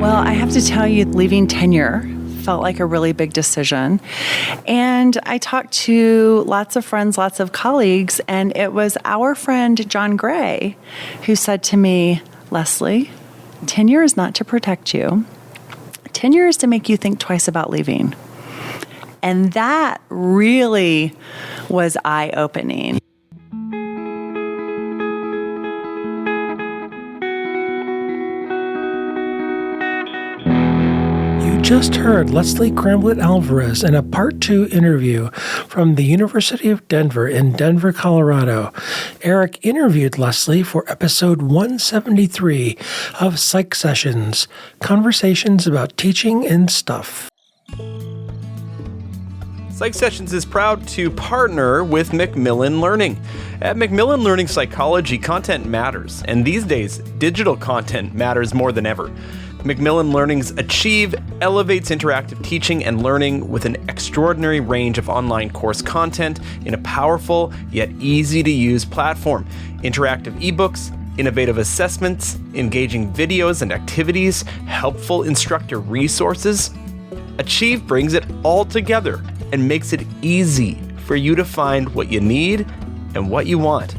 Well, I have to tell you, leaving tenure felt like a really big decision. And I talked to lots of friends, lots of colleagues, and it was our friend John Gray who said to me, Leslie, tenure is not to protect you. Tenure is to make you think twice about leaving. And that really was eye-opening. Just heard Leslie Cramblett-Alvarez in a Part 2 interview from the University of Denver in Denver, Colorado. Eric interviewed Leslie for episode 173 of Psych Sessions, Conversations About Teaching and Stuff. Psych Sessions is proud to partner with Macmillan Learning. At Macmillan Learning Psychology, content matters, and these days, digital content matters more than ever. Macmillan Learning's Achieve elevates interactive teaching and learning with an extraordinary range of online course content in a powerful yet easy-to-use platform. Interactive ebooks, innovative assessments, engaging videos and activities, helpful instructor resources. Achieve brings it all together and makes it easy for you to find what you need and what you want.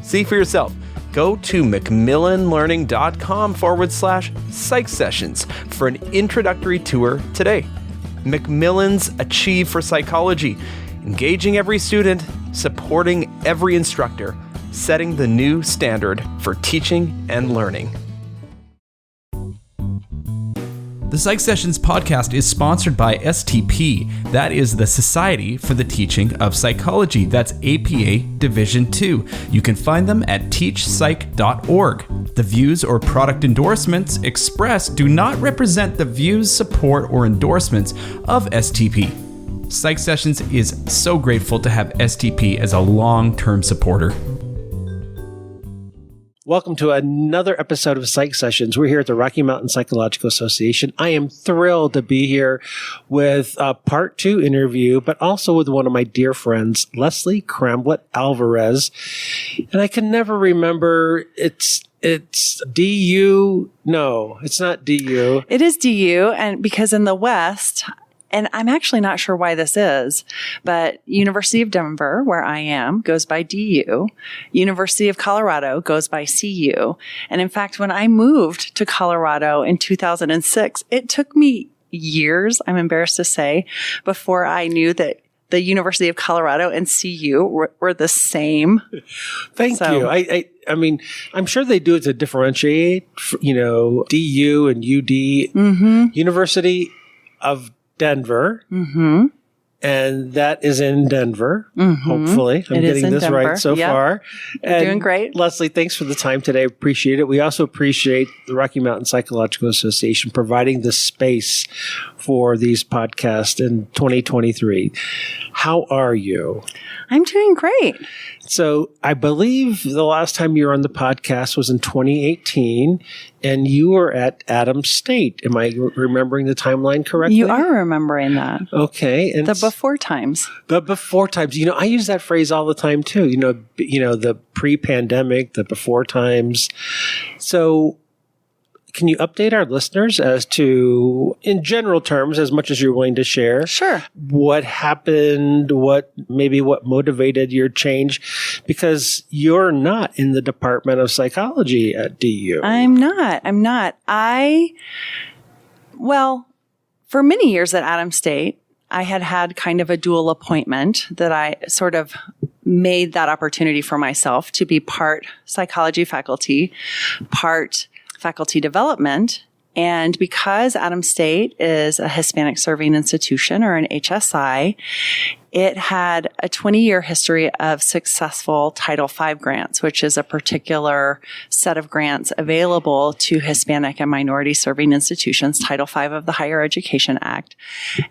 See for yourself. Go to macmillanlearning.com/psych sessions for an introductory tour today. Macmillan's Achieve for Psychology, engaging every student, supporting every instructor, setting the new standard for teaching and learning. The Psych Sessions podcast is sponsored by STP. That is the Society for the Teaching of Psychology. That's APA Division 2. You can find them at teachpsych.org. The views or product endorsements expressed do not represent the views, support, or endorsements of STP. Psych Sessions is so grateful to have STP as a long-term supporter. Welcome to another episode of Psych Sessions. We're here at the Rocky Mountain Psychological Association. I am thrilled to be here with a Part 2 interview, but also with one of my dear friends, Leslie Cramblett-Alvarez. And I can never remember, it's DU. No, it's not DU. It is DU, and because in the West, and I'm actually not sure why this is, but University of Denver, where I am, goes by DU. University of Colorado goes by CU. And in fact, when I moved to Colorado in 2006, it took me years, I'm embarrassed to say, before I knew that the University of Colorado and CU were the same. Thank you. I mean, I'm sure they do it to differentiate, DU and UD, University of Denver, and that is in Denver, hopefully. I'm getting this right so far. You're doing great. Leslie, thanks for the time today. Appreciate it. We also appreciate the Rocky Mountain Psychological Association providing the space for these podcasts in 2023. How are you? I'm doing great. So I believe the last time you were on the podcast was in 2018, and you were at Adams State. Am I remembering the timeline correctly? You are remembering that. Okay. And the before times. The before times. I use that phrase all the time too. The pre-pandemic, the before times. So can you update our listeners as to, in general terms, as much as you're willing to share? Sure. What happened, what motivated your change? Because you're not in the Department of Psychology at DU. I'm not. For many years at Adams State, I had kind of a dual appointment that I sort of made that opportunity for myself to be part psychology faculty, part faculty development. And because Adams State is a Hispanic serving institution, or an HSI, it had a 20-year history of successful Title V grants, which is a particular set of grants available to Hispanic and minority serving institutions, Title V of the Higher Education Act.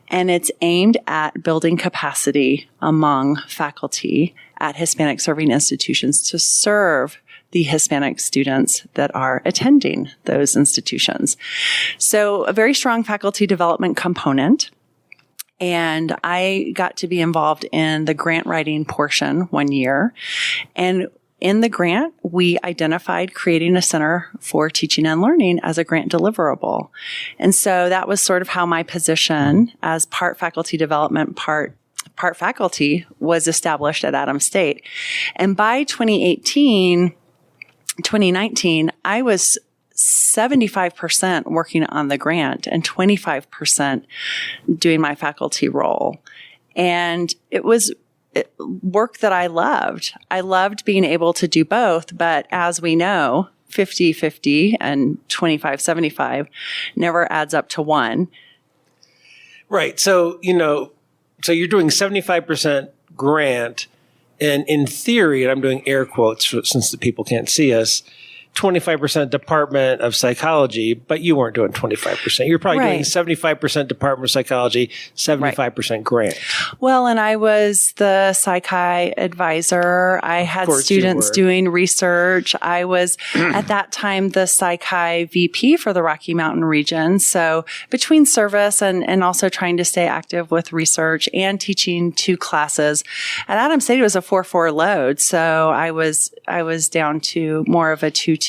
And it's aimed at building capacity among faculty at Hispanic serving institutions to serve the Hispanic students that are attending those institutions. So a very strong faculty development component. And I got to be involved in the grant writing portion one year. And in the grant, we identified creating a center for teaching and learning as a grant deliverable. And so that was sort of how my position as part faculty development, part faculty was established at Adams State. And by 2019, I was 75% working on the grant and 25% doing my faculty role. And it was work that I loved. I loved being able to do both, but as we know, 50-50 and 25-75 never adds up to one. Right. So, so you're doing 75% grant, and in theory, and I'm doing air quotes since the people can't see us, 25% Department of Psychology, but you weren't doing 25%. You're probably doing 75% Department of Psychology, 75% grant. Well, and I was the Psych-Hi advisor. I had students doing research. I was at that time the Psych-Hi VP for the Rocky Mountain region. So between service and also trying to stay active with research and teaching 2 classes. At Adams State, it was a 4-4 load. So I was down to more of a 2-2.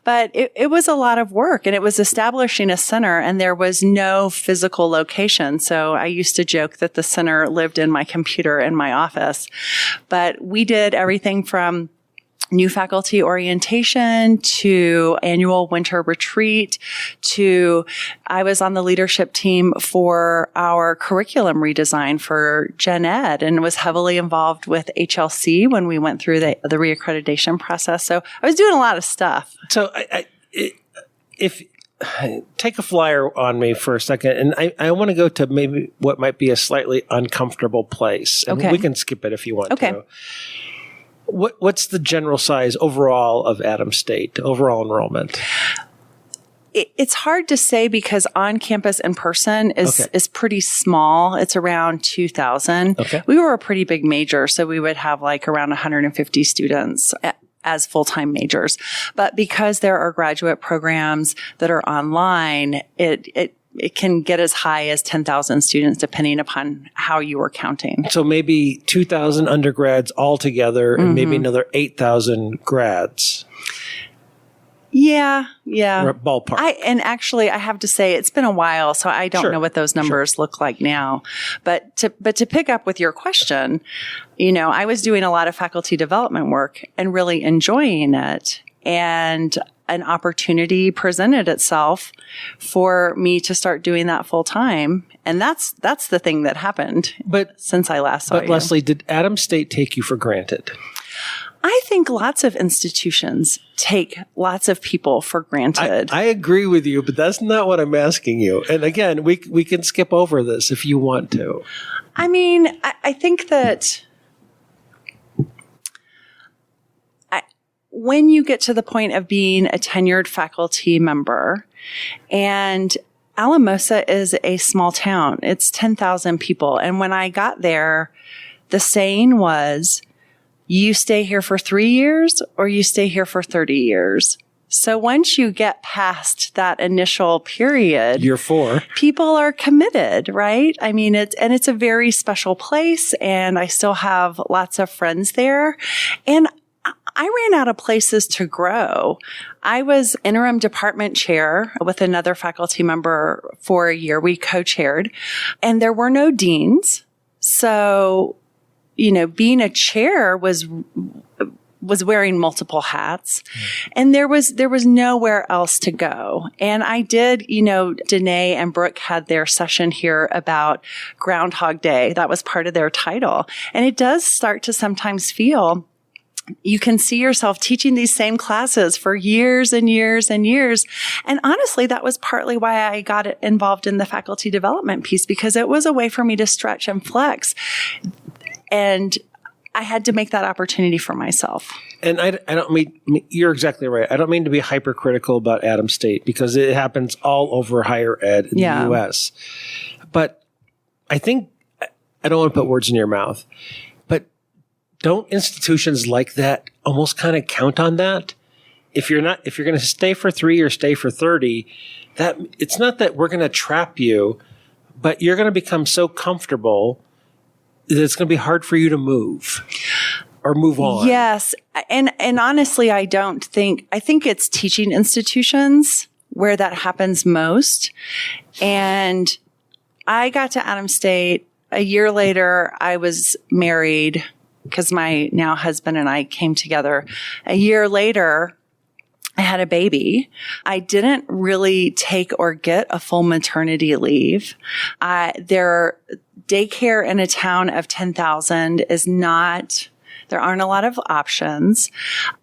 But it was a lot of work, and it was establishing a center, and there was no physical location. So I used to joke that the center lived in my computer in my office. But we did everything from new faculty orientation to annual winter retreat to I was on the leadership team for our curriculum redesign for Gen Ed and was heavily involved with HLC when we went through the reaccreditation process. So I was doing a lot of stuff. So if take a flyer on me for a second, and I want to go to maybe what might be a slightly uncomfortable place. And we can skip it if you want to. What's the general size overall of Adams State, overall enrollment? It's hard to say because on-campus in person is pretty small. It's around 2,000. Okay. We were a pretty big major, so we would have like around 150 students as full-time majors. But because there are graduate programs that are online, it can get as high as 10,000 students depending upon how you were counting. So maybe 2,000 undergrads altogether and maybe another 8,000 grads. Yeah. Ballpark. And actually, I have to say, it's been a while, so I don't know what those numbers look like now. But to pick up with your question, I was doing a lot of faculty development work and really enjoying it. And an opportunity presented itself for me to start doing that full time. And that's the thing that happened since I last saw you. But Leslie, did Adams State take you for granted? I think lots of institutions take lots of people for granted. I agree with you, but that's not what I'm asking you. And again, we can skip over this if you want to. I mean, I think that when you get to the point of being a tenured faculty member, and Alamosa is a small town, it's 10,000 people. And when I got there, the saying was, you stay here for 3 years or you stay here for 30 years. So once you get past that initial period, year 4, people are committed, right? I mean, it's a very special place, and I still have lots of friends there. And I ran out of places to grow. I was interim department chair with another faculty member for a year. We co-chaired, and there were no deans. So, being a chair was wearing multiple hats, and there was nowhere else to go. And I did, Danae and Brooke had their session here about Groundhog Day. That was part of their title. And it does start to sometimes feel you can see yourself teaching these same classes for years and years and years. And honestly, that was partly why I got involved in the faculty development piece, because it was a way for me to stretch and flex. And I had to make that opportunity for myself. And I don't mean, you're exactly right. I don't mean to be hypercritical about Adams State, because it happens all over higher ed in the U.S. But I think, I don't want to put words in your mouth, don't institutions like that almost kind of count on that? If you're going to stay for 3 or stay for 30, that it's not that we're going to trap you, but you're going to become so comfortable that it's going to be hard for you to move. or move on? Yes. And honestly, I think it's teaching institutions where that happens most. And I got to Adams State a year later. I was married because my now husband and I came together. A year later, I had a baby. I didn't really take or get a full maternity leave. Their daycare in a town of 10,000 there aren't a lot of options.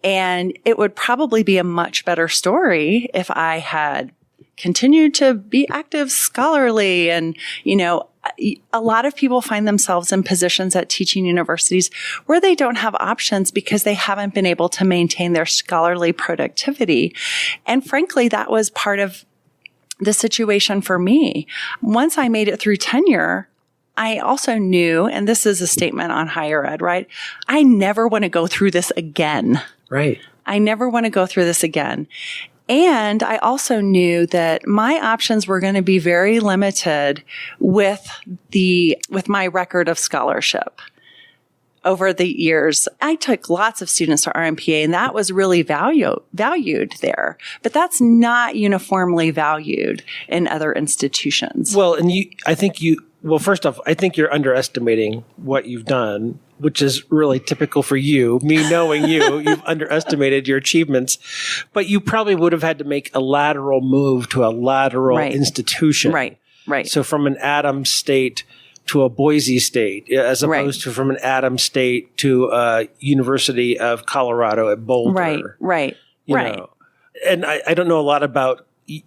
And it would probably be a much better story if I had continued to be active scholarly. And, a lot of people find themselves in positions at teaching universities where they don't have options because they haven't been able to maintain their scholarly productivity. And frankly, that was part of the situation for me. Once I made it through tenure, I also knew, and this is a statement on higher ed, right? I never want to go through this again. Right. I never want to go through this again. And I also knew that my options were going to be very limited with my record of scholarship. Over the years, I took lots of students to RMPA, and that was really valued there. But that's not uniformly valued in other institutions. Well, first off, I think you're underestimating what you've done, which is really typical for you. Me knowing you've underestimated your achievements, but you probably would have had to make a lateral move to a lateral institution. Right. So from an Adams State to a Boise State, as opposed to from an Adams State to a University of Colorado at Boulder. Right. And I don't know a lot about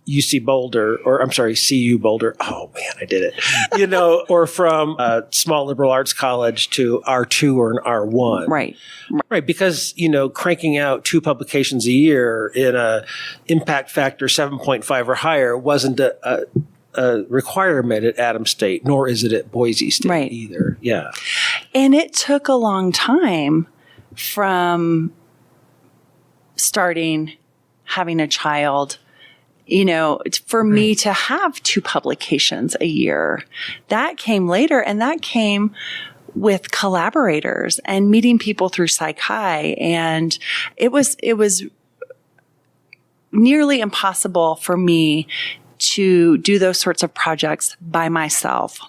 UC Boulder, or I'm sorry, CU Boulder. Oh man, I did it. Or from a small liberal arts college to R2 or an R1. Right. Because, cranking out 2 publications a year in a impact factor 7.5 or higher wasn't a requirement at Adams State, nor is it at Boise State either. Yeah. And it took a long time from starting, having a child, for me to have 2 publications a year. That came later, and that came with collaborators and meeting people through Psych-Hi. And it was nearly impossible for me to do those sorts of projects by myself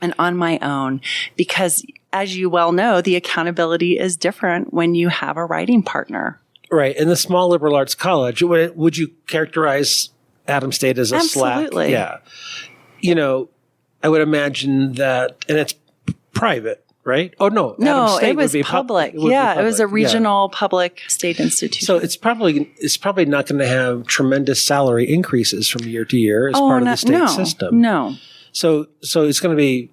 and on my own, because as you well know, the accountability is different when you have a writing partner. Right. In the small liberal arts college, would you characterize Adams State as a Absolutely. SLAC? Yeah. I would imagine that, and it's private, right? Oh, no. Adams State it was would be public. It was a regional public state institution. So it's probably not going to have tremendous salary increases from year to year as part of the state system. No. So it's going to be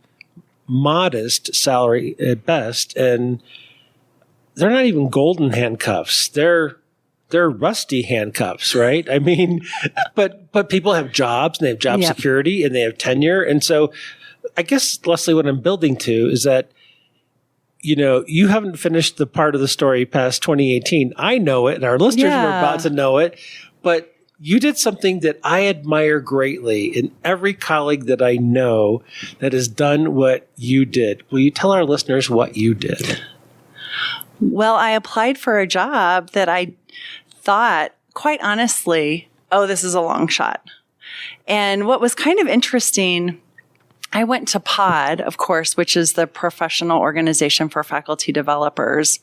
modest salary at best, and they're not even golden handcuffs. They're rusty handcuffs, right? I mean, but people have jobs, and they have job security, and they have tenure. And so I guess, Leslie, what I'm building to is that, you haven't finished the part of the story past 2018. I know it, and our listeners are about to know it, but you did something that I admire greatly in every colleague that I know that has done what you did. Will you tell our listeners what you did? Well, I applied for a job that I thought, quite honestly, this is a long shot. And what was kind of interesting, I went to POD, of course, which is the Professional Organization for Faculty Developers,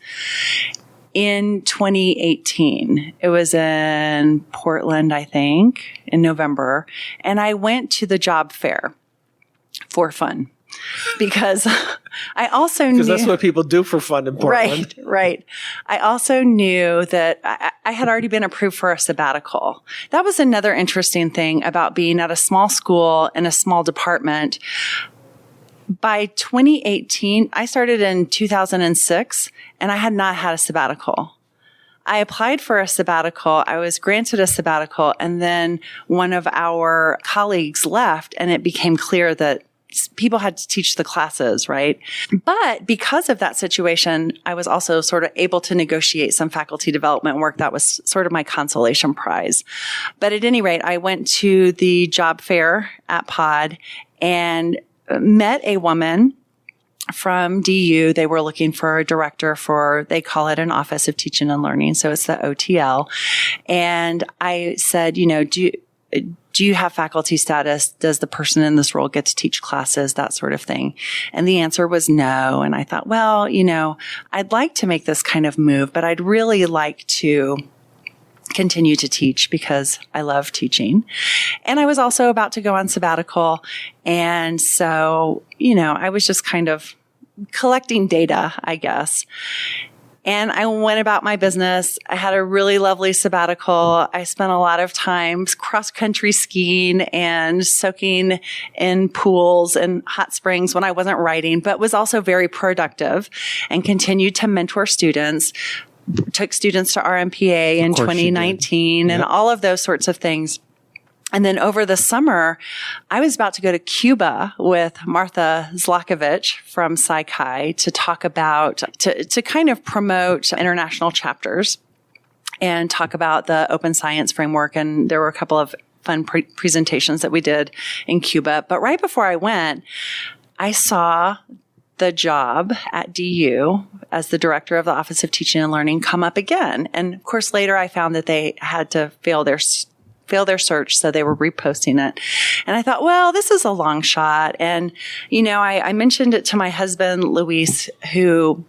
in 2018. It was in Portland, I think, in November. And I went to the job fair for fun. Because I also knew... Because that's what people do for fun in Portland. Right. I also knew that I had already been approved for a sabbatical. That was another interesting thing about being at a small school in a small department. By 2018, I started in 2006, and I had not had a sabbatical. I applied for a sabbatical. I was granted a sabbatical, and then one of our colleagues left, and it became clear that people had to teach the classes, right? But because of that situation, I was also sort of able to negotiate some faculty development work. That was sort of my consolation prize. But at any rate, I went to the job fair at POD and met a woman from DU. They were looking for a director for, they call it an Office of Teaching and Learning. So it's the OTL. And I said, do you have faculty status? Does the person in this role get to teach classes? That sort of thing. And the answer was no. And I thought, well, I'd like to make this kind of move, but I'd really like to continue to teach because I love teaching. And I was also about to go on sabbatical. And so, I was just kind of collecting data, I guess. And I went about my business. I had a really lovely sabbatical. I spent a lot of time cross-country skiing and soaking in pools and hot springs when I wasn't writing, but was also very productive and continued to mentor students. Took students to RMPA in 2019 and all of those sorts of things. And then over the summer, I was about to go to Cuba with Martha Zlakovich from Psych-Hi to talk about, to kind of promote international chapters and talk about the open science framework. And there were a couple of fun presentations that we did in Cuba. But right before I went, I saw the job at DU as the director of the Office of Teaching and Learning come up again. And of course, later I found that they had to fail their search, so they were reposting it. And I thought, well, this is a long shot. And, I mentioned it to my husband, Luis, who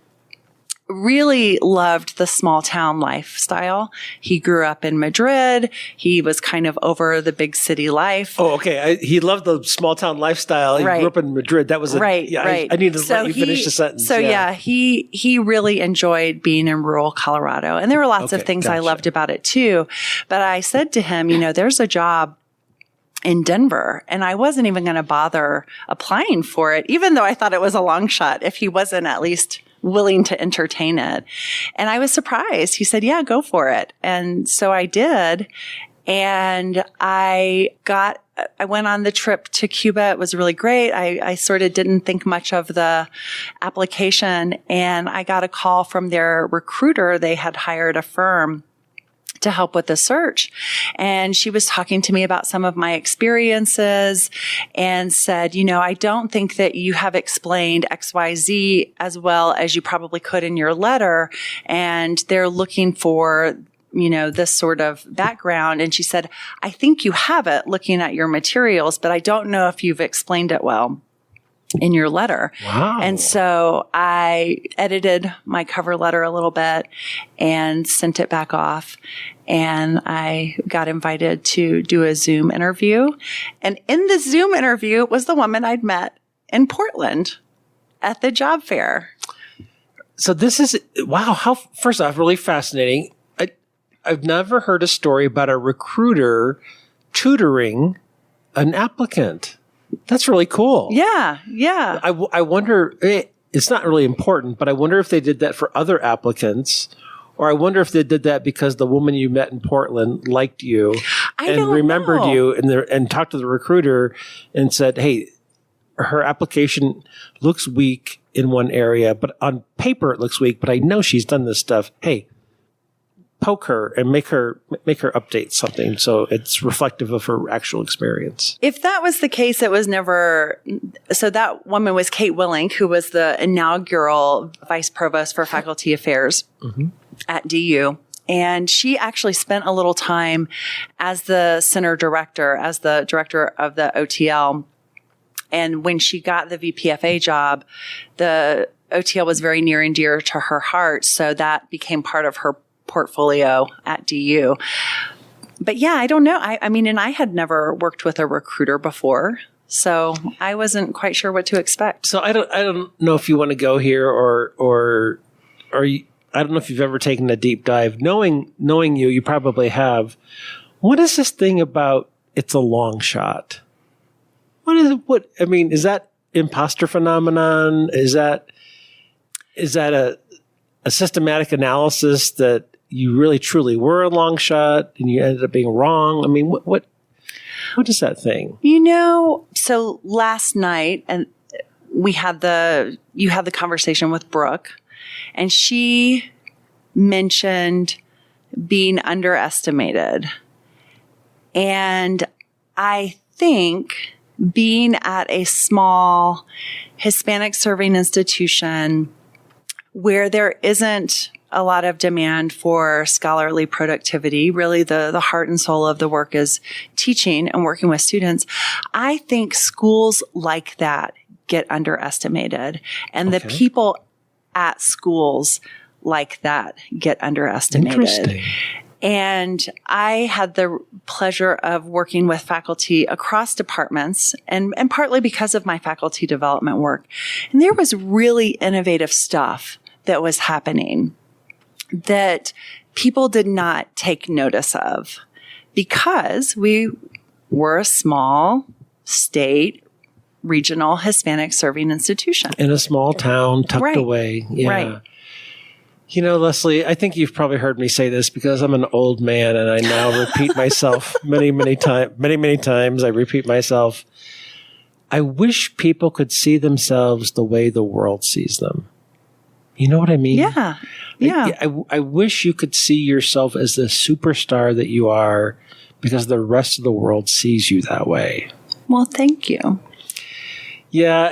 really loved the small town lifestyle. He grew up in Madrid. He was kind of over the big city life. Oh, okay. He loved the small town lifestyle. He grew up in Madrid. That was right. I need to let you finish the sentence. So he really enjoyed being in rural Colorado. And there were lots of things I loved about it too. But I said to him, there's a job in Denver, and I wasn't even going to bother applying for it, even though I thought it was a long shot if he wasn't at least willing to entertain it. And I was surprised. He said, yeah, go for it. And so I did. And I went on the trip to Cuba. It was really great. I sort of didn't think much of the application, and I got a call from their recruiter. They had hired a firm to help with the search. And she was talking to me about some of my experiences and said, I don't think that you have explained XYZ as well as you probably could in your letter. And they're looking for, this sort of background. And she said, I think you have it looking at your materials, but I don't know if you've explained it well in your letter. Wow. And so I edited my cover letter a little bit and sent it back off. And I got invited to do a Zoom interview. And in the Zoom interview was the woman I'd met in Portland at the job fair. So this is, wow, first off, really fascinating. I've never heard a story about a recruiter tutoring an applicant. That's really cool. Yeah, yeah. I wonder, it's not really important, but I wonder if they did that for other applicants, or I wonder if they did that because the woman you met in Portland liked you and remembered you and talked to the recruiter and said, hey, her application looks weak in one area, but on paper it looks weak, but I know she's done this stuff. Hey, poke her and make her update something so it's reflective of her actual experience. If that was the case, it was never. So that woman was Kate Willink, who was the inaugural vice provost for faculty affairs at DU. And she actually spent a little time as the center director, as the director of the OTL. And when she got the VPFA job, the OTL was very near and dear to her heart. So that became part of her portfolio at DU. But yeah, I don't know. I mean, and I had never worked with a recruiter before, so I wasn't quite sure what to expect. So I don't know if you want to go here or you, I don't know if you've ever taken a deep dive. Knowing you probably have. What is this thing about it's a long shot? What is it? I mean, is that imposter phenomenon? Is that a systematic analysis that you really truly were a long shot and you ended up being wrong? I mean, what is that thing? So last night, and you had the conversation with Brooke, and she mentioned being underestimated. And I think being at a small Hispanic serving institution where there isn't a lot of demand for scholarly productivity, really the heart and soul of the work is teaching and working with students. I think schools like that get underestimated, and the people at schools like that get underestimated. Interesting. And I had the pleasure of working with faculty across departments and partly because of my faculty development work. And there was really innovative stuff that was happening that people did not take notice of because we were a small state, regional Hispanic serving institution. In a small town, tucked away. Yeah. Right. You know, Leslie, I think you've probably heard me say this because I'm an old man and I now repeat myself many times. I repeat myself. I wish people could see themselves the way the world sees them. You know what I mean? Yeah. Yeah. I wish you could see yourself as the superstar that you are because the rest of the world sees you that way. Well, thank you. Yeah,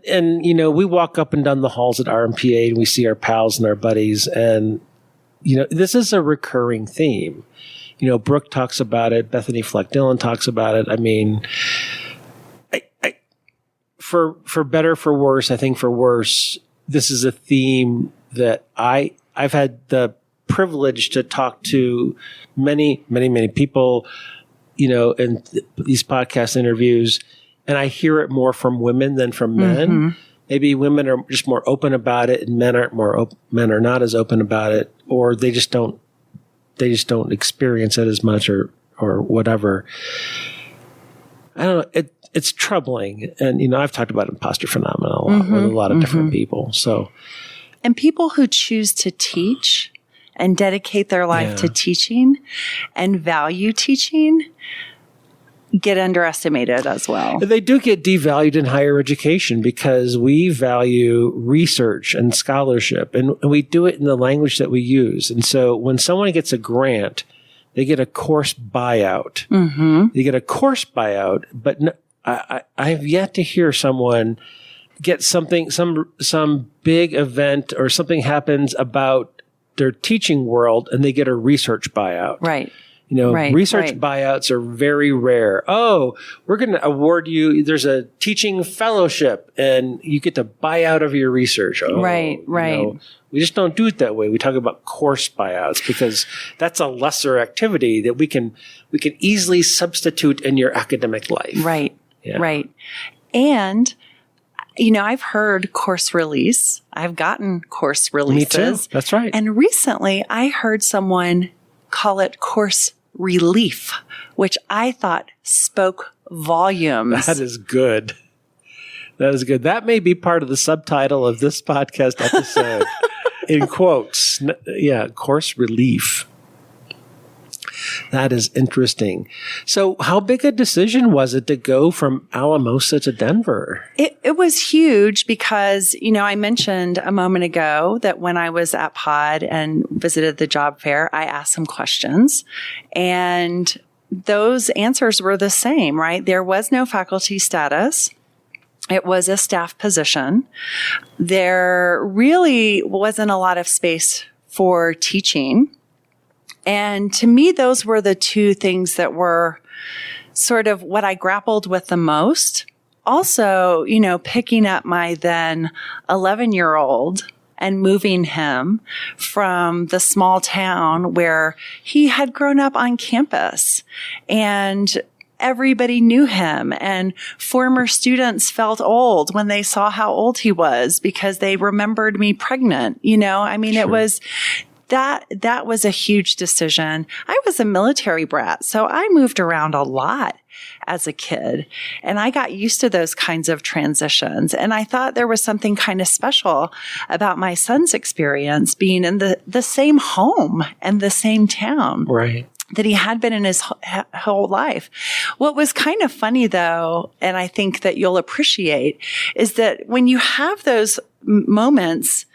and you know, we walk up and down the halls at RMPA and we see our pals and our buddies, and you know, this is a recurring theme. You know, Brooke talks about it, Bethany Fleck Dillon talks about it. I mean, for better, for worse, I think for worse, this is a theme that I've had the privilege to talk to many people, you know, in these podcast interviews. And I hear it more from women than from men. Mm-hmm. Maybe women are just more open about it, and men are not as open about it, or they just don't experience it as much, or whatever. I don't know. It's troubling, and you know, I've talked about imposter phenomenon a lot with a lot of different people. So, and people who choose to teach and dedicate their life to teaching and value teaching get underestimated as well. They do get devalued in higher education because we value research and scholarship, and we do it in the language that we use. And so when someone gets a grant, they get a course buyout. Mm-hmm. They get a course buyout, but I have yet to hear someone get something, some big event or something happens about their teaching world and they get a research buyout. Right. You know, research buyouts are very rare. Oh, we're going to award you, there's a teaching fellowship and you get to buy out of your research. Oh, right. You know, we just don't do it that way. We talk about course buyouts because that's a lesser activity that we can easily substitute in your academic life. Right. Yeah. Right. And, you know, I've heard course release. I've gotten course releases. Me too. That's right. And recently I heard someone call it course relief, which I thought spoke volumes. That is good. That is good. That may be part of the subtitle of this podcast episode. In quotes. Yeah, course relief. That is interesting. So how big a decision was it to go from Alamosa to Denver? It was huge because, you know, I mentioned a moment ago that when I was at POD and visited the job fair, I asked some questions and those answers were the same, right? There was no faculty status. It was a staff position. There really wasn't a lot of space for teaching. And to me, those were the two things that were sort of what I grappled with the most. Also, you know, picking up my then 11-year-old and moving him from the small town where he had grown up on campus and everybody knew him, and former students felt old when they saw how old he was because they remembered me pregnant. You know, I mean, It was that was a huge decision. I was a military brat, so I moved around a lot as a kid, and I got used to those kinds of transitions. And I thought there was something kind of special about my son's experience being in the same home and the same town. Right. That he had been in his whole life. What was kind of funny though, and I think that you'll appreciate, is that when you have those moments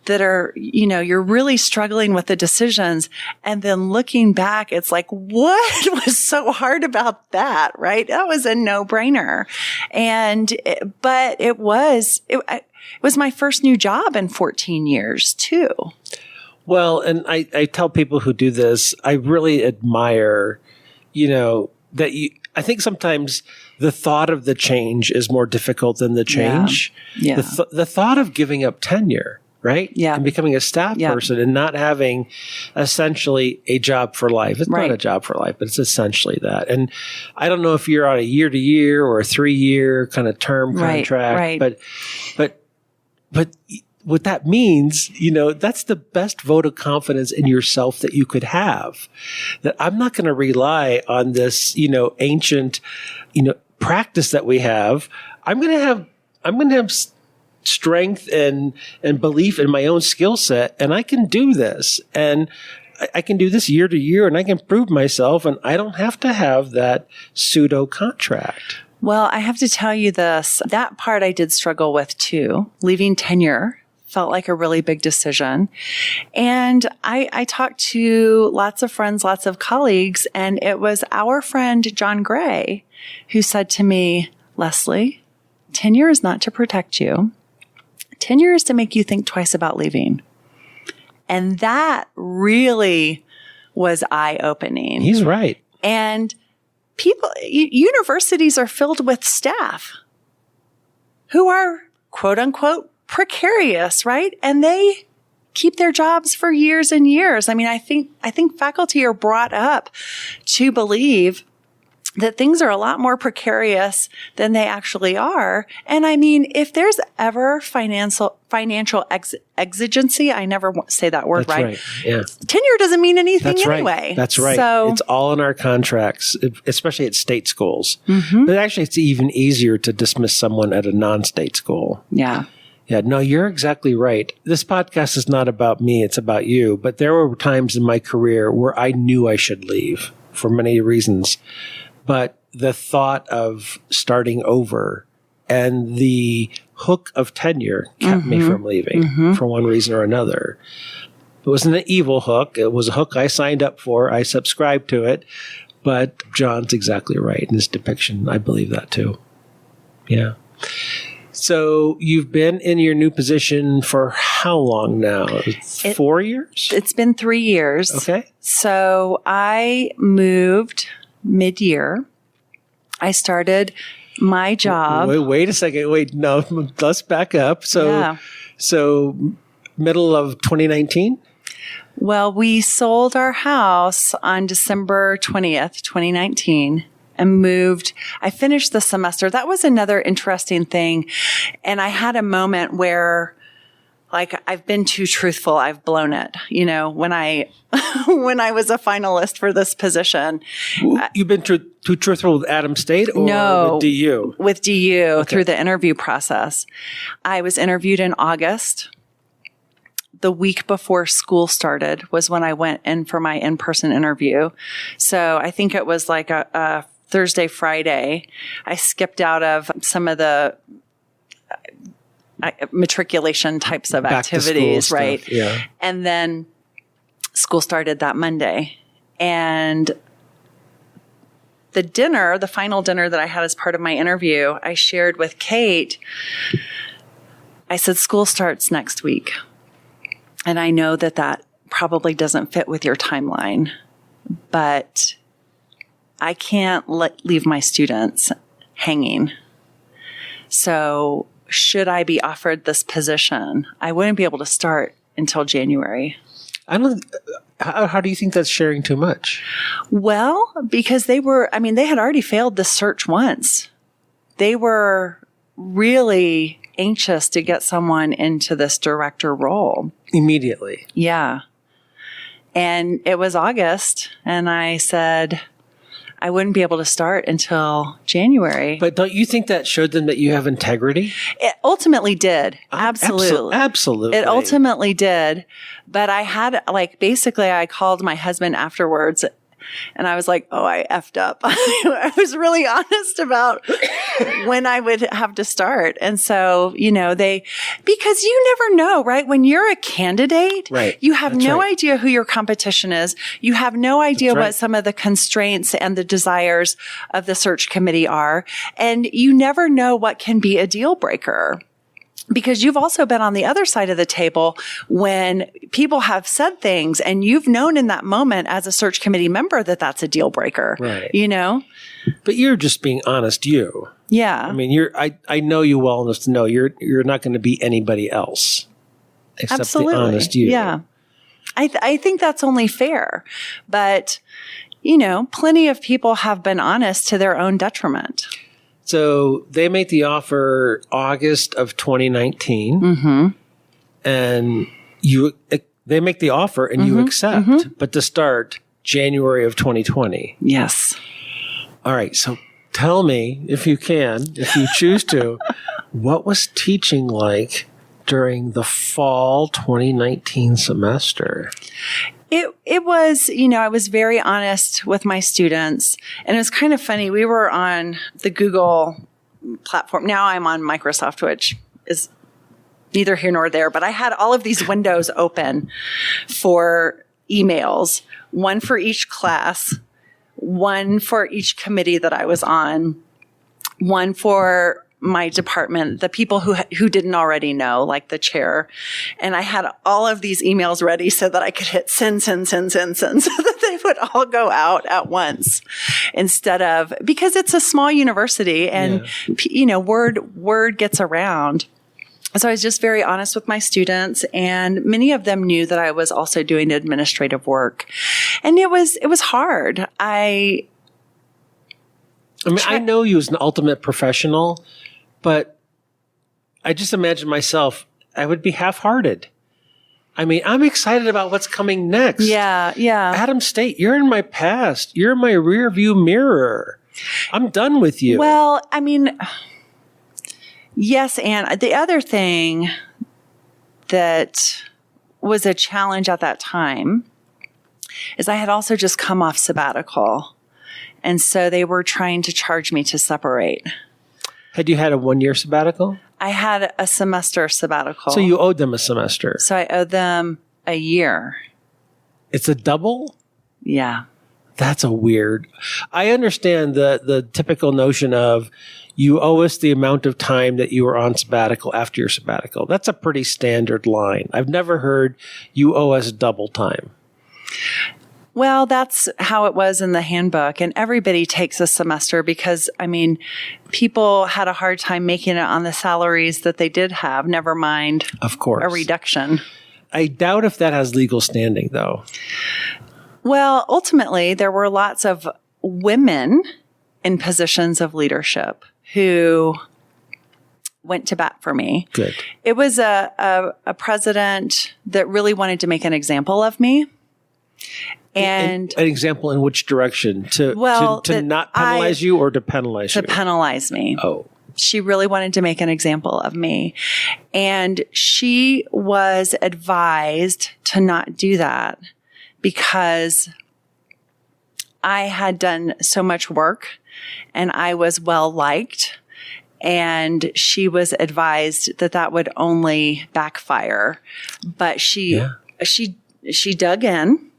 that are, you're really struggling with the decisions. And then looking back, it's like, what was so hard about that? Right? That was a no-brainer. But it was my first new job in 14 years too. Well, and I tell people who do this, I really admire, I think sometimes the thought of the change is more difficult than the change. Yeah. The thought of giving up tenure, right? Yeah. And becoming a staff person and not having essentially a job for life. It's not a job for life, but it's essentially that. And I don't know if you're on a year-to-year or a 3-year kind of term contract, but what that means, that's the best vote of confidence in yourself that you could have. That I'm not going to rely on this, ancient, practice that we have. I'm going to have strength and belief in my own skill set, and I can do this. And I can do this year to year, and I can prove myself, and I don't have to have that pseudo contract. Well, I have to tell you this, that part I did struggle with too. Leaving tenure felt like a really big decision. And I talked to lots of friends, lots of colleagues, and it was our friend, John Gray, who said to me, Leslie, tenure is not to protect you. Tenure is to make you think twice about leaving. And that really was eye-opening. He's right. And universities are filled with staff who are, quote unquote, precarious, right? And they keep their jobs for years and years. I mean, I think faculty are brought up to believe that things are a lot more precarious than they actually are. And I mean, if there's ever financial exigency, I never say that word right. Yeah. Tenure doesn't mean anything anyway. Right. That's right. So, it's all in our contracts, especially at state schools. Mm-hmm. But actually, it's even easier to dismiss someone at a non-state school. Yeah. Yeah, no, you're exactly right. This podcast is not about me, it's about you. But there were times in my career where I knew I should leave for many reasons. But the thought of starting over and the hook of tenure kept me from leaving for one reason or another. It wasn't an evil hook. It was a hook I signed up for. I subscribed to it. But John's exactly right in his depiction. I believe that too. Yeah. So you've been in your new position for how long now? 4 years? It's been 3 years. Okay. So I moved mid-year. I started my job. Wait a second. Wait, no, let's back up. So middle of 2019? Well, we sold our house on December 20th, 2019. And moved. I finished the semester. That was another interesting thing. And I had a moment where, like, I've been too truthful. I've blown it. When I was a finalist for this position. You've been too truthful with Adams State or with DU? With DU through the interview process. I was interviewed in August. The week before school started was when I went in for my in-person interview. So I think it was like a Thursday, Friday. I skipped out of some of the matriculation types of activities, right? Stuff. Yeah. And then school started that Monday. And the final dinner that I had as part of my interview, I shared with Kate. I said, school starts next week. And I know that probably doesn't fit with your timeline, but I can't leave my students hanging. So should I be offered this position, I wouldn't be able to start until January. How do you think that's sharing too much? Well, because they had already failed the search once. They were really anxious to get someone into this director role. Immediately. Yeah. And it was August, and I said I wouldn't be able to start until January. But don't you think that showed them that you have integrity? It ultimately did. Absolutely. Absolutely. It ultimately did. But I had, basically I called my husband afterwards and I was like, oh, I effed up. I was really honest about when I would have to start. And so, because you never know, right? When you're a candidate, right. you have That's no right. idea who your competition is. You have no idea That's right. what some of the constraints and the desires of the search committee are. And you never know what can be a deal breaker. Because you've also been on the other side of the table when people have said things and you've known in that moment as a search committee member that that's a deal breaker, Right. But you're just being honest, you. Yeah. I mean, I know you well enough to know you're not going to be anybody else except Absolutely. the honest you. Yeah. I think that's only fair. But, plenty of people have been honest to their own detriment. So they make the offer August of 2019, Mm-hmm. and they make the offer and you accept, but to start January of 2020. Yes. All right. So tell me, if you can, if you choose to, what was teaching like during the fall 2019 semester? It was, I was very honest with my students, and it was kind of funny. We were on the Google platform. Now I'm on Microsoft, which is neither here nor there, but I had all of these windows open for emails, one for each class, one for each committee that I was on, one for my department, the people who didn't already know, like the chair. And I had all of these emails ready so that I could hit send, so that they would all go out at once because it's a small university and, word gets around. So I was just very honest with my students, and many of them knew that I was also doing administrative work. And it was hard. I know you as an ultimate professional, but I just imagine myself, I would be half-hearted. I mean, I'm excited about what's coming next. Yeah. Adams State, you're in my past. You're in my rear view mirror. I'm done with you. Well, I mean, yes. And the other thing that was a challenge at that time is I had also just come off sabbatical. And so they were trying to charge me to separate. Had you had a 1-year sabbatical? I had a semester sabbatical. So you owed them a semester. So I owed them a year. It's a double? Yeah. That's a weird. I understand the typical notion of you owe us the amount of time that you were on sabbatical after your sabbatical. That's a pretty standard line. I've never heard you owe us double time. Well, that's how it was in the handbook. And everybody takes a semester because, people had a hard time making it on the salaries that they did have, never mind of course, a reduction. I doubt if that has legal standing, though. Well, ultimately, there were lots of women in positions of leadership who went to bat for me. Good. It was a president that really wanted to make an example of me. And an example in which direction? To not penalize you or to penalize you? To penalize me. Oh. She really wanted to make an example of me. And she was advised to not do that because I had done so much work and I was well liked. And she was advised that that would only backfire. But she dug in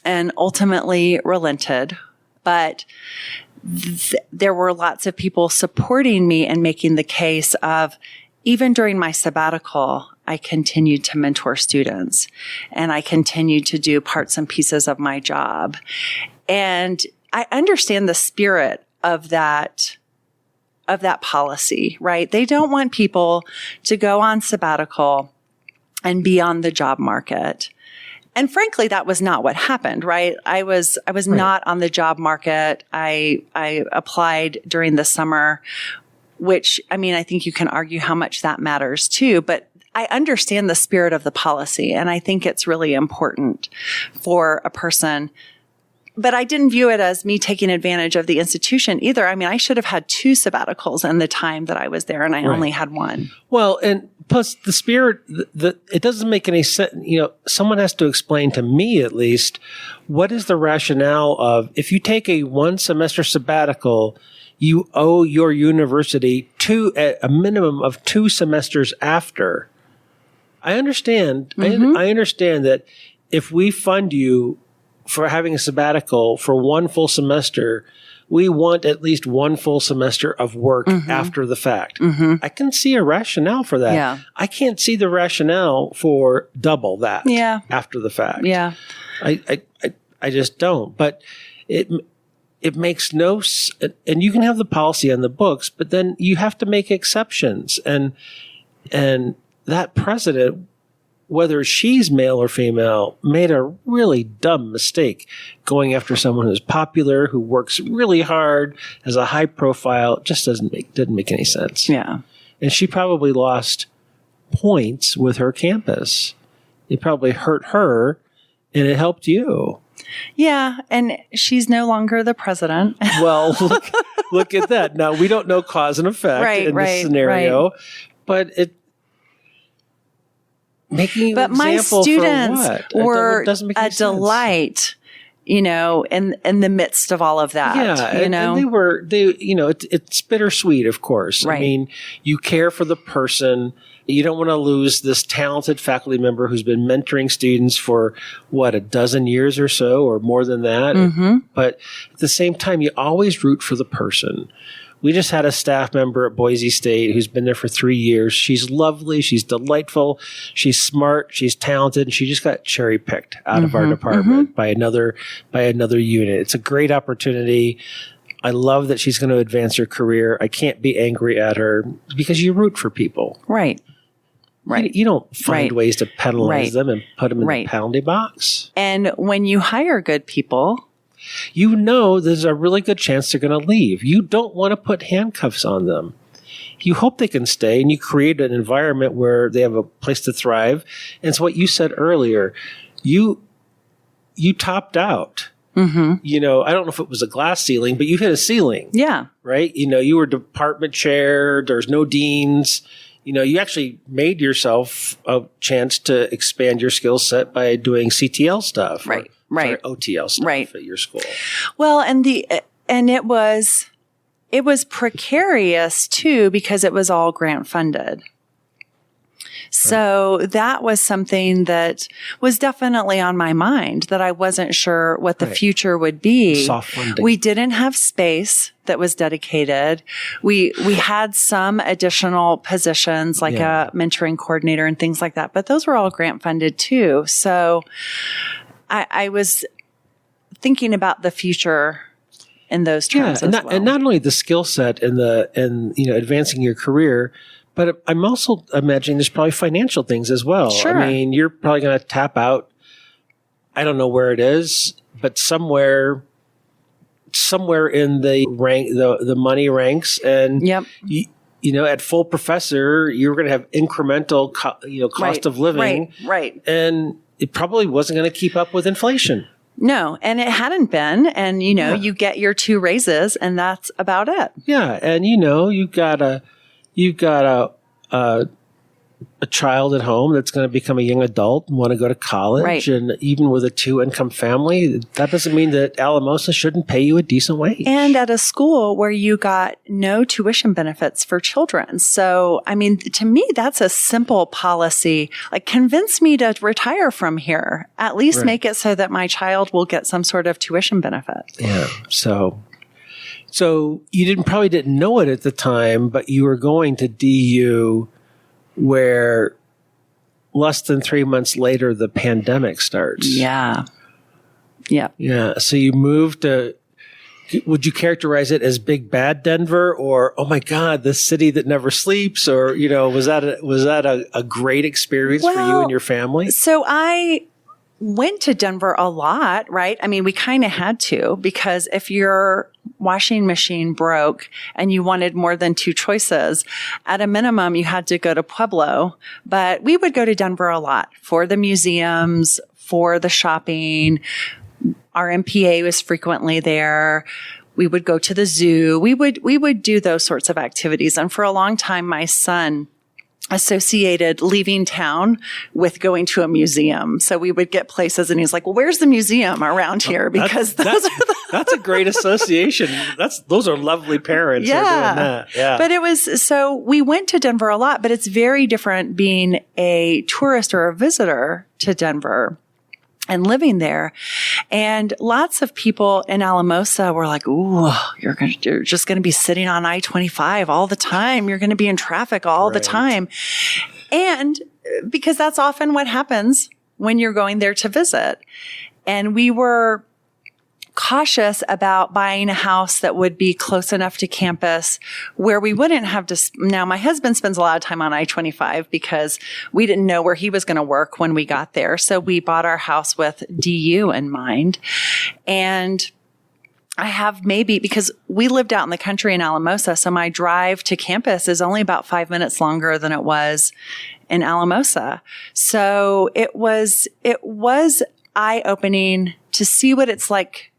and ultimately relented. But there were lots of people supporting me and making the case of, even during my sabbatical, I continued to mentor students and I continued to do parts and pieces of my job. And I understand the spirit of that policy, right? They don't want people to go on sabbatical and be on the job market. And frankly, that was not what happened, right? I was not on the job market. I applied during the summer, which, I think you can argue how much that matters too, but I understand the spirit of the policy. And I think it's really important for a person. But I didn't view it as me taking advantage of the institution either. I should have had 2 sabbaticals in the time that I was there, and I only had 1. Well, and plus the spirit, it doesn't make any sense. Someone has to explain to me, at least, what is the rationale of, if you take a 1 semester sabbatical, you owe your university a minimum of 2 semesters after. I understand. I understand that if we fund you for having a sabbatical for 1 full semester, we want at least 1 full semester of work after the fact. I can see a rationale for that. Yeah. I can't see the rationale for double that after the fact. Yeah. I just don't. But it makes no and you can have the policy on the books, but then you have to make exceptions. And that president, whether she's male or female, made a really dumb mistake going after someone who's popular, who works really hard, has a high profile. It just didn't make any sense. Yeah. And she probably lost points with her campus. It probably hurt her, and it helped you. Yeah. And she's no longer the president. Well, look at that. Now, we don't know cause and effect in this scenario, but making an my example students for what? were a sense. delight, in the midst of all of that. Yeah, and it's bittersweet, of course. Right. I mean, you care for the person. You don't want to lose this talented faculty member who's been mentoring students for, 12 years or so, or more than that. But at the same time, you always root for the person. We just had a staff member at Boise State who's been there for 3 years. She's lovely. She's delightful. She's smart. She's talented. And she just got cherry picked out of our department by another unit. It's a great opportunity. I love that she's going to advance her career. I can't be angry at her because you root for people. Right. You don't find ways to penalize them and put them in the penalty box. And when you hire good people, you know there's a really good chance they're going to leave. You don't want to put handcuffs on them. You hope they can stay, and you create an environment where they have a place to thrive. And it's what you said earlier. You topped out. I don't know if it was a glass ceiling, but you hit a ceiling. Yeah. Right? You were department chair. There's no deans. You actually made yourself a chance to expand your skill set by doing CTL stuff. Right. OTL stuff at your school. Well, and it was precarious too because it was all grant funded. So that was something that was definitely on my mind, that I wasn't sure what the future would be. Soft funding. We didn't have space that was dedicated. We had some additional positions like a mentoring coordinator and things like that, but those were all grant funded too. So I was thinking about the future in those terms and not only the skill set and advancing your career, but I'm also imagining there's probably financial things as well. Sure. I mean, you're probably going to tap out. I don't know where it is, but somewhere in the rank, the money ranks, and at full professor, you're going to have incremental, cost of living, right, and it probably wasn't going to keep up with inflation. No, and it hadn't been. And, you get your 2 raises and that's about it. Yeah. And, you've got a child at home that's going to become a young adult and want to go to college. Right. And even with a 2-income family, that doesn't mean that Alamosa shouldn't pay you a decent wage. And at a school where you got no tuition benefits for children. So, I mean, to me, that's a simple policy. Like, convince me to retire from here. At least make it so that my child will get some sort of tuition benefit. Yeah. So you probably didn't know it at the time, but you were going to DU where less than 3 months later, the pandemic starts. Yeah. Yeah. Yeah. So you moved to, would you characterize it as big bad Denver, or, oh my God, the city that never sleeps? Or, was that a great experience for you and your family? So I went to Denver a lot, right? I mean, we kind of had to, because if your washing machine broke and you wanted more than 2 choices, at a minimum, you had to go to Pueblo. But we would go to Denver a lot for the museums, for the shopping. Our MPA was frequently there. We would go to the zoo. We would do those sorts of activities. And for a long time, my son associated leaving town with going to a museum. So we would get places and he's like, well, where's the museum around here? Because that's a great association. Those are lovely parents. Who are doing that. Yeah. But so we went to Denver a lot, but it's very different being a tourist or a visitor to Denver and living there. And lots of people in Alamosa were like, ooh, you're just going to be sitting on I-25 all the time. You're going to be in traffic all the time. And because that's often what happens when you're going there to visit. And we were cautious about buying a house that would be close enough to campus where we wouldn't have to. Now, my husband spends a lot of time on I-25 because we didn't know where he was going to work when we got there. So we bought our house with DU in mind. And I have because we lived out in the country in Alamosa, so my drive to campus is only about 5 minutes longer than it was in Alamosa. So it was eye-opening to see what it's like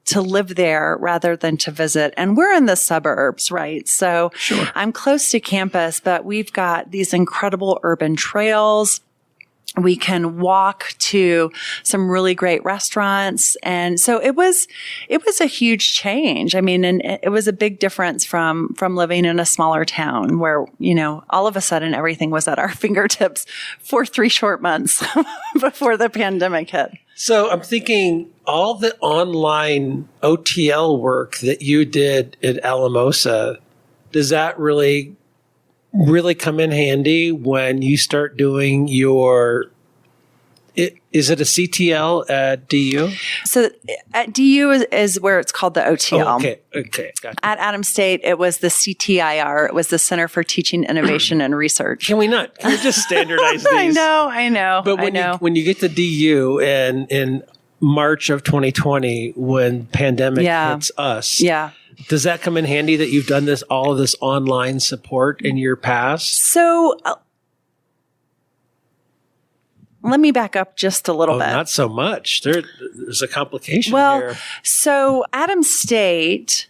to live there rather than to visit. And we're in the suburbs, right? So I'm close to campus, but we've got these incredible urban trails. We can walk to some really great restaurants. And so it was a huge change. I mean, and it was a big difference from living in a smaller town where, all of a sudden everything was at our fingertips for 3 short months before the pandemic hit. So I'm thinking all the online OTL work that you did at Alamosa, does that really come in handy when you start doing is it a CTL at DU? So at DU is where it's called the OTL. Oh, okay. Gotcha. At Adams State, it was the CTIR. It was the Center for Teaching, Innovation, and Research. Can we just standardize these? I know. But when you get to DU and in March of 2020, when pandemic hits us, does that come in handy that you've done all of this online support in your past? So let me back up just a little bit. Not so much. There's a complication here. So Adams State,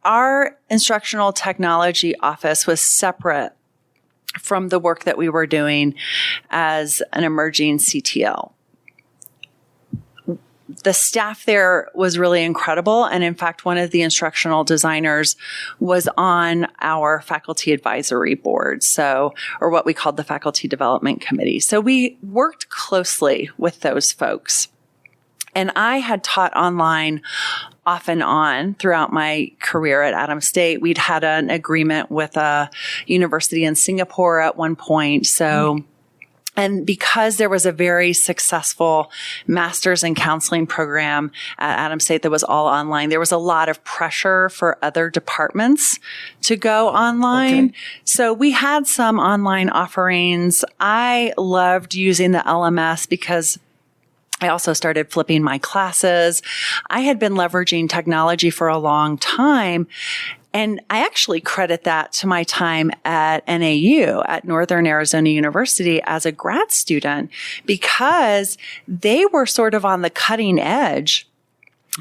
our instructional technology office was separate from the work that we were doing as an emerging CTL. The staff there was really incredible. And in fact, one of the instructional designers was on our faculty advisory board. Or what we called the faculty development committee. So we worked closely with those folks. And I had taught online off and on throughout my career at Adams State. We'd had an agreement with a university in Singapore at one point. And because there was a very successful master's in counseling program at Adams State that was all online, there was a lot of pressure for other departments to go online. Okay. So we had some online offerings. I loved using the LMS because I also started flipping my classes. I had been leveraging technology for a long time. And I actually credit that to my time at NAU, at Northern Arizona University, as a grad student, because they were sort of on the cutting edge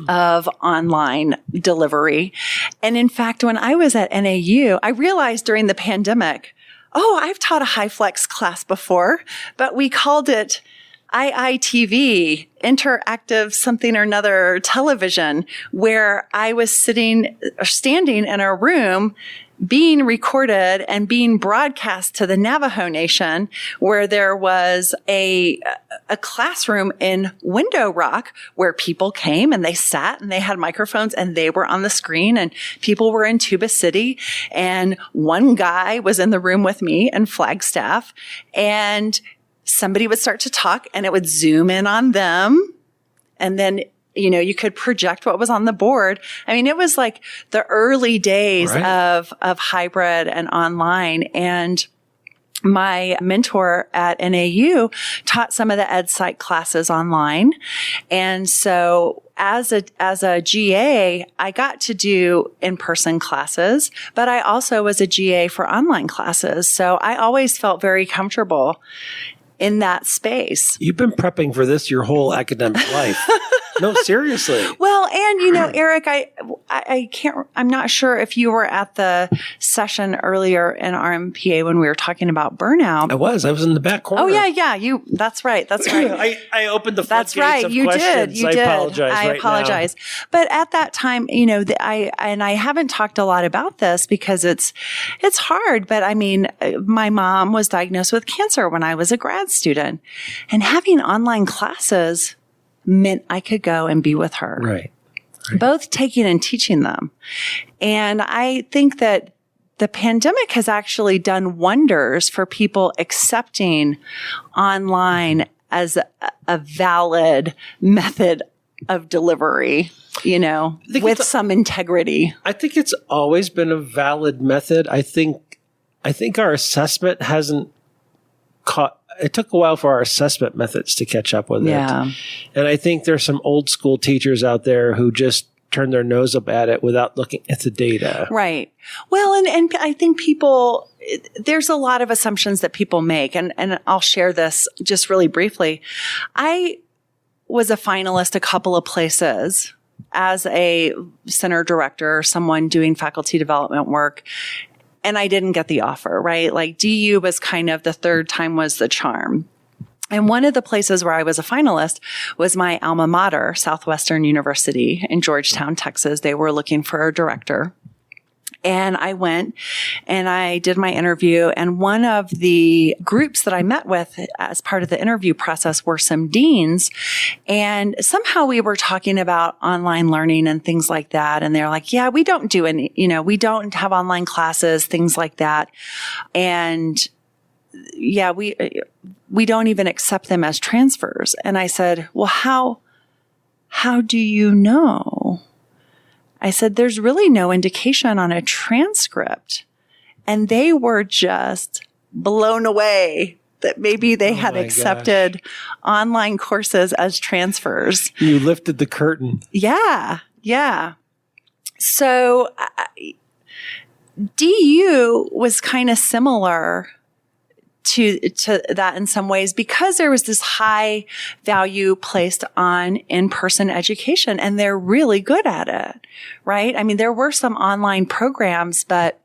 of online delivery. And in fact, when I was at NAU, I realized during the pandemic, I've taught a HighFlex class before, but we called it IITV, interactive something or another television, where I was standing in a room being recorded and being broadcast to the Navajo Nation, where there was a classroom in Window Rock where people came and they sat and they had microphones and they were on the screen, and people were in Tuba City, and one guy was in the room with me in Flagstaff, and somebody would start to talk and it would zoom in on them. And then, you could project what was on the board. I mean, it was like the early days of hybrid and online. And my mentor at NAU taught some of the EdSite classes online. And so as a GA, I got to do in-person classes, but I also was a GA for online classes. So I always felt very comfortable in that space. You've been prepping for this your whole academic life. No, seriously. Well, and Eric, I can't, I'm not sure if you were at the session earlier in RMPA when we were talking about burnout. I was in the back corner. Oh yeah. That's right. I opened the That's floodgates right. of You questions. did. I apologize. But at that time, I haven't talked a lot about this because it's hard. But I mean, my mom was diagnosed with cancer when I was a grad student, and having online classes meant I could go and be with her. Right. Both taking and teaching them. And I think that the pandemic has actually done wonders for people accepting online as a valid method of delivery, with some integrity. I think it's always been a valid method. I think our assessment hasn't caught. It took a while for our assessment methods to catch up with it. And I think there's some old school teachers out there who just turn their nose up at it without looking at the data. Right. Well, and I think there's a lot of assumptions that people make. And I'll share this just really briefly. I was a finalist a couple of places as a center director, someone doing faculty development work. And I didn't get the offer, right? Like DU was kind of the third time was the charm. And one of the places where I was a finalist was my alma mater, Southwestern University in Georgetown, Texas. They were looking for a director. And I went and I did my interview. And one of the groups that I met with as part of the interview process were some deans. And somehow we were talking about online learning and things like that. And they're like, yeah, we don't do any, we don't have online classes, things like that. And yeah, we don't even accept them as transfers. And I said, well, how do you know? I said, there's really no indication on a transcript. And they were just blown away that maybe they had accepted online courses as transfers. You lifted the curtain. Yeah. So DU was kind of similar to that in some ways because there was this high value placed on in-person education and they're really good at it, right? I mean, there were some online programs, but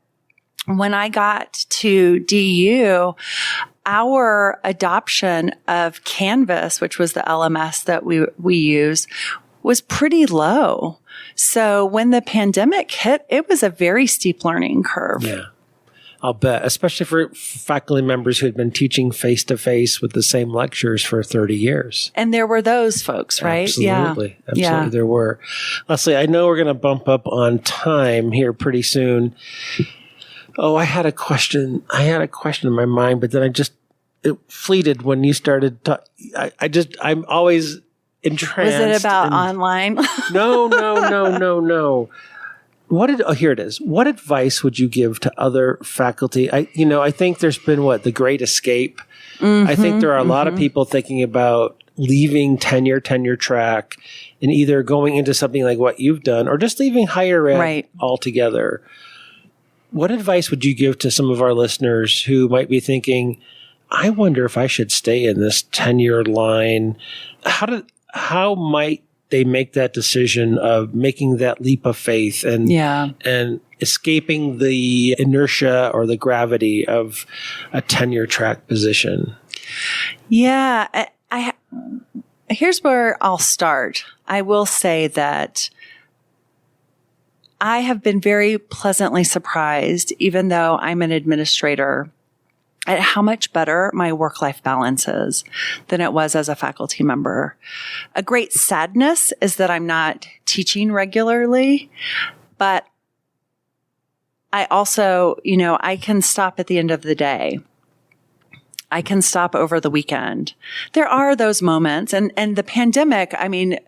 when I got to DU, our adoption of Canvas, which was the LMS that we use, was pretty low. So when the pandemic hit, it was a very steep learning curve. Yeah. I'll bet, especially for faculty members who had been teaching face-to-face with the same lectures for 30 years. And there were those folks, right? Absolutely. Yeah. Absolutely, there were. Leslie, I know we're going to bump up on time here pretty soon. Oh, I had a question in my mind, but then it fleeted when you started talking. I'm always entranced. Was it about online? No. Here it is. What advice would you give to other faculty? I think there's been the Great Escape. I think there are a lot of people thinking about leaving tenure track and either going into something like what you've done or just leaving higher ed altogether. What advice would you give to some of our listeners who might be thinking, I wonder if I should stay in this tenure line? How might they make that decision of making that leap of faith and escaping the inertia or the gravity of a tenure track position? Yeah. Here's where I'll start. I will say that I have been very pleasantly surprised, even though I'm an administrator, at how much better my work-life balance is than it was as a faculty member. A great sadness is that I'm not teaching regularly, but I also, I can stop at the end of the day. I can stop over the weekend. There are those moments, and the pandemic, I mean,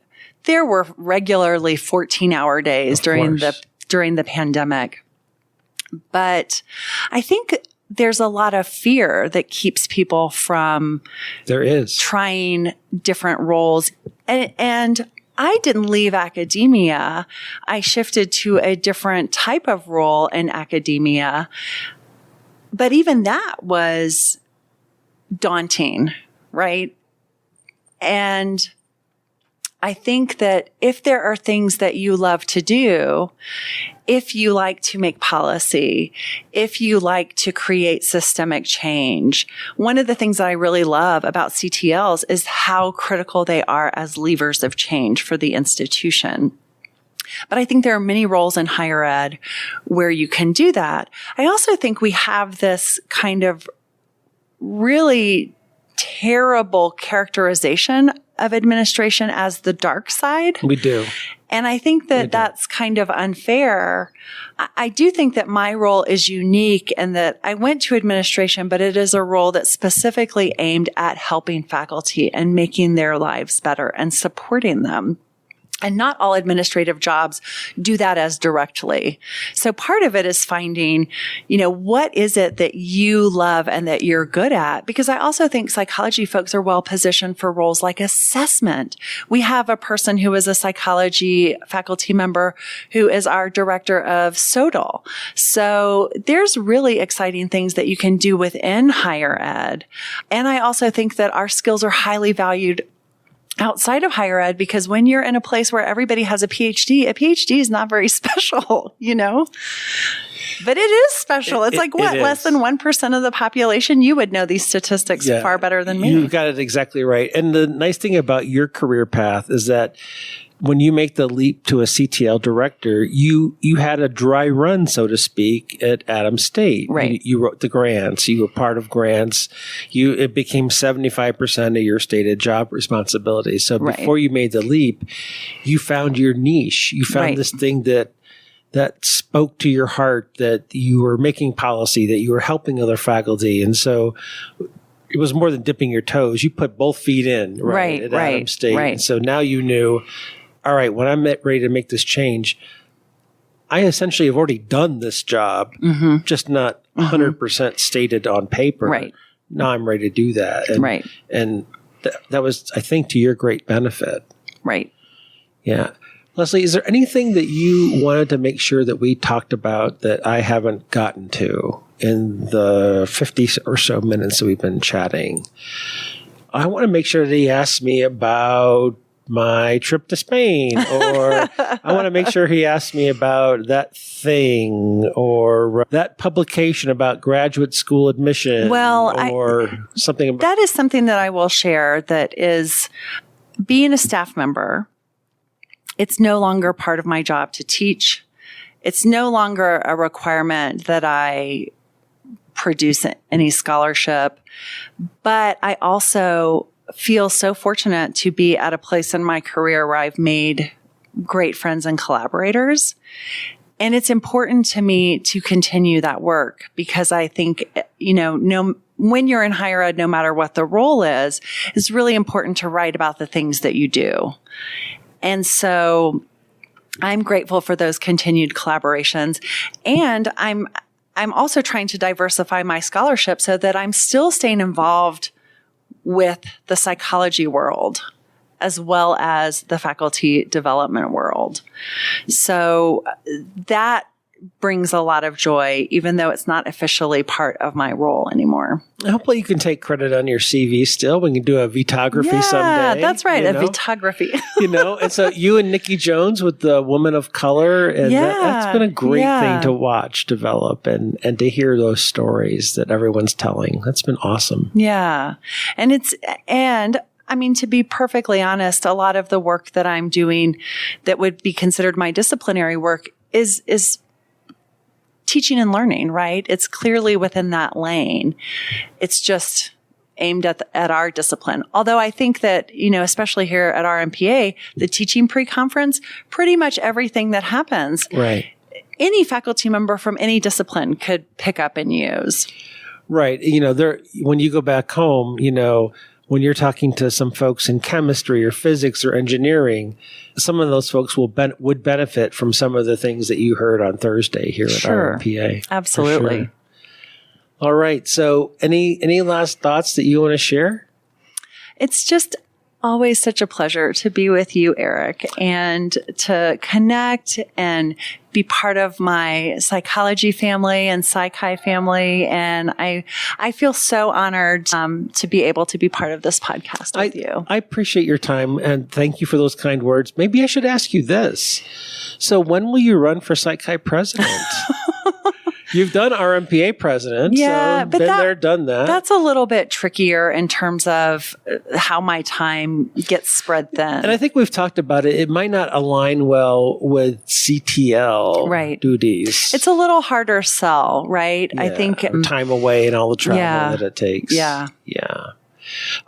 there were regularly 14-hour days during the pandemic. But I think there's a lot of fear that keeps people from trying different roles. And I didn't leave academia. I shifted to a different type of role in academia. But even that was daunting, right? And I think that if there are things that you love to do, if you like to make policy, if you like to create systemic change, one of the things that I really love about CTLs is how critical they are as levers of change for the institution. But I think there are many roles in higher ed where you can do that. I also think we have this kind of really terrible characterization of administration as the dark side. We do. And I think that that's kind of unfair. I do think that my role is unique and that I went to administration, but it is a role that's specifically aimed at helping faculty and making their lives better and supporting them. And not all administrative jobs do that as directly. So part of it is finding, what is it that you love and that you're good at? Because I also think psychology folks are well positioned for roles like assessment. We have a person who is a psychology faculty member who is our director of SODL. So there's really exciting things that you can do within higher ed. And I also think that our skills are highly valued outside of higher ed, because when you're in a place where everybody has a PhD is not very special, But it is special. It's less than 1% of the population? You would know these statistics far better than me. You got it exactly right. And the nice thing about your career path is that when you make the leap to a CTL director, you had a dry run, so to speak, at Adams State. Right. You wrote the grants. You were part of grants. It became 75% of your stated job responsibility. So before you made the leap, you found your niche. You found this thing that spoke to your heart, that you were making policy, that you were helping other faculty. And so it was more than dipping your toes. You put both feet in, at Adams State. Right. And so now you knew, all right, when I'm ready to make this change, I essentially have already done this job, just not 100% stated on paper. Right. Now I'm ready to do that. And that was, I think, to your great benefit. Right. Yeah. Leslie, is there anything that you wanted to make sure that we talked about that I haven't gotten to in the 50 or so minutes that we've been chatting? I want to make sure that he asks me about my trip to Spain, or I want to make sure he asks me about that thing or that publication about graduate school admission. Something about that is something that I will share, that is being a staff member. It's no longer part of my job to teach. It's no longer a requirement that I produce any scholarship, but I also feel so fortunate to be at a place in my career where I've made great friends and collaborators. And it's important to me to continue that work, because I think, when you're in higher ed, no matter what the role is, it's really important to write about the things that you do. And so I'm grateful for those continued collaborations. And I'm also trying to diversify my scholarship so that I'm still staying involved with the psychology world as well as the faculty development world. So that brings a lot of joy, even though it's not officially part of my role anymore. Hopefully you can take credit on your CV still. We can do a Vitography someday. Yeah, that's right, a Vitography. And so you and Nikki Jones with the Woman of Color, and that's been a great thing to watch develop and to hear those stories that everyone's telling. That's been awesome. Yeah. To be perfectly honest, a lot of the work that I'm doing that would be considered my disciplinary work is teaching and learning, right? It's clearly within that lane. It's just aimed at our discipline. Although I think that, especially here at RMPA, the teaching pre-conference, pretty much everything that happens, any faculty member from any discipline could pick up and use. Right. When you go back home, when you're talking to some folks in chemistry or physics or engineering, some of those folks would benefit from some of the things that you heard on Thursday here at RMPA. Absolutely. Sure. All right. So any last thoughts that you want to share? It's just, always such a pleasure to be with you, Eric, and to connect and be part of my psychology family and Psych-Hi family. And I feel so honored to be able to be part of this podcast with you. I appreciate your time and thank you for those kind words. Maybe I should ask you this. So when will you run for Psych-Hi president? You've done RMPA president. Yeah, so but been there, done that. That's a little bit trickier in terms of how my time gets spread thin. And I think we've talked about it. It might not align well with CTL duties. It's a little harder sell, right? Yeah, I think time away and all the travel that it takes. Yeah.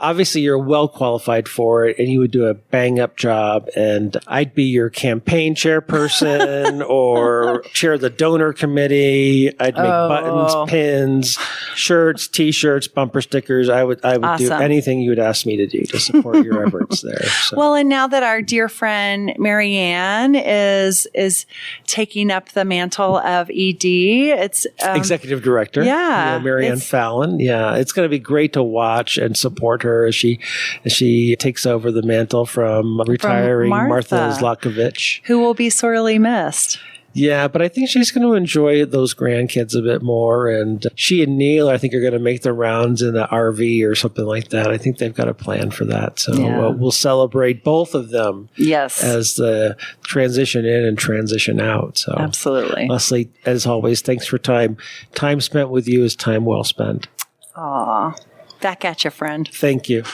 Obviously, you're well qualified for it and you would do a bang up job. And I'd be your campaign chairperson or chair of the donor committee. I'd make buttons, pins, shirts, T-shirts, bumper stickers. I would do anything you would ask me to do to support your efforts there. So. Well, and now that our dear friend Marianne is taking up the mantle of ED, it's executive director. Yeah, Marianne Fallon. Yeah, it's going to be great to watch and support her as she takes over the mantle from retiring Martha Zlatkovich, who will be sorely missed. Yeah, but I think she's going to enjoy those grandkids a bit more. And she and Neil, I think, are going to make the rounds in the RV or something like that. I think they've got a plan for that. So we'll celebrate both of them as the transition in and transition out. So absolutely. Leslie, as always, thanks for time. Time spent with you is time well spent. Aw, back at you, friend. Thank you.